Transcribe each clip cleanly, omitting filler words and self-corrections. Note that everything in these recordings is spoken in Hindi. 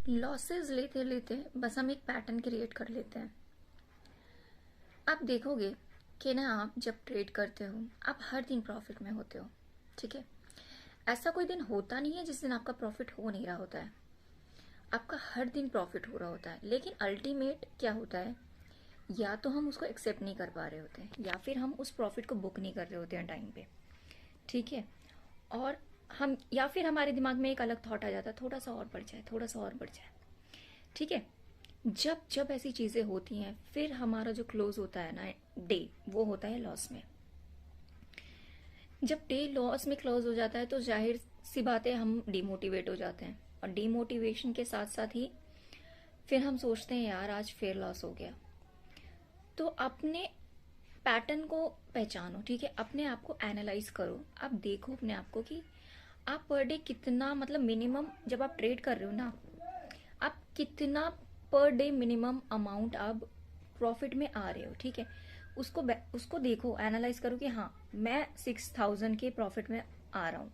लॉसेस लेते लेते बस हम एक पैटर्न क्रिएट कर लेते हैं। आप देखोगे कि ना, आप जब ट्रेड करते हो आप हर दिन प्रॉफिट में होते हो। ठीक है, ऐसा कोई दिन होता नहीं है जिस दिन आपका प्रॉफिट हो नहीं रहा होता है। आपका हर दिन प्रॉफिट हो रहा होता है, लेकिन अल्टीमेट क्या होता है, या तो हम उसको एक्सेप्ट नहीं कर पा रहे होते हैं या फिर हम उस प्रॉफिट को बुक नहीं कर रहे होते हैं टाइम पे। ठीक है, और हम या फिर हमारे दिमाग में एक अलग थॉट आ जाता है, थोड़ा सा और बढ़ जाए, थोड़ा सा और बढ़ जाए। ठीक है, जब जब ऐसी चीजें होती हैं फिर हमारा जो क्लोज होता है ना डे, वो होता है लॉस में। जब डे लॉस में क्लोज हो जाता है तो जाहिर सी बात है हम डिमोटिवेट हो जाते हैं, और डिमोटिवेशन के साथ साथ ही फिर हम सोचते हैं यार आज फिर लॉस हो गया। तो अपने पैटर्न को पहचानो। ठीक है, अपने आप को एनालाइज करो। आप देखो अपने आप को कि आप पर डे कितना, मतलब मिनिमम जब आप ट्रेड कर रहे हो ना, आप कितना पर डे मिनिमम अमाउंट आप प्रॉफिट में आ रहे हो। ठीक है, उसको देखो, एनालाइज करो कि हाँ मैं 6,000 के प्रॉफिट में आ रहा हूँ।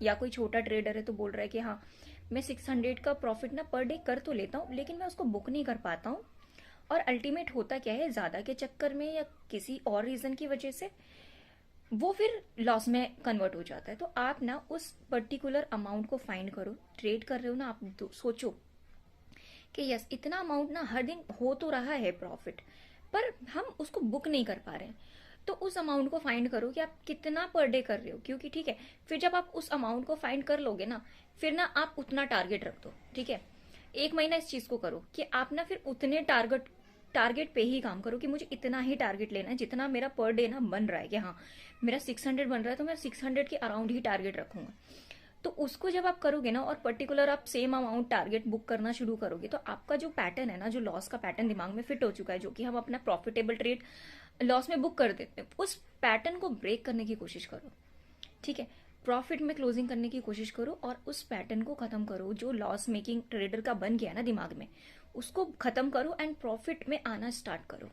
या कोई छोटा ट्रेडर है तो बोल रहा है कि हाँ मैं 600 का प्रॉफिट ना पर डे कर तो लेता हूँ, लेकिन मैं उसको बुक नहीं कर पाता हूँ। और अल्टीमेट होता क्या है, ज्यादा के चक्कर में या किसी और रीजन की वजह से वो फिर लॉस में कन्वर्ट हो जाता है। तो आप ना उस पर्टिकुलर अमाउंट को फाइंड करो। ट्रेड कर रहे हो ना आप, सोचो कि यस इतना अमाउंट ना हर दिन हो तो रहा है प्रॉफिट, पर हम उसको बुक नहीं कर पा रहे हैं। तो उस अमाउंट को फाइंड करो कि आप कितना पर डे कर रहे हो, क्योंकि ठीक है फिर जब आप उस अमाउंट को फाइंड कर लोगे ना, फिर ना आप उतना टारगेट रख दो। ठीक है, एक महीना इस चीज को करो कि आप ना फिर उतने टारगेट पे ही काम करो कि मुझे इतना ही टारगेट लेना है जितना मेरा पर डे ना बन रहा है, कि हाँ मेरा 600 बन रहा है तो मैं 600 के अराउंड ही टारगेट रखूंगा। तो उसको जब आप करोगे ना, और पर्टिकुलर आप सेम अमाउंट टारगेट बुक करना शुरू करोगे, तो आपका जो पैटर्न है ना, जो लॉस का पैटर्न दिमाग में फिट हो चुका है, जो कि हम अपना प्रॉफिटेबल ट्रेड लॉस में बुक कर देते हैं, उस पैटर्न को ब्रेक करने की कोशिश करो। ठीक है, प्रॉफिट में क्लोजिंग करने की कोशिश करो और उस पैटर्न को खत्म करो जो लॉस मेकिंग ट्रेडर का बन गया ना दिमाग में, उसको खत्म करो एंड प्रॉफिट में आना स्टार्ट करो।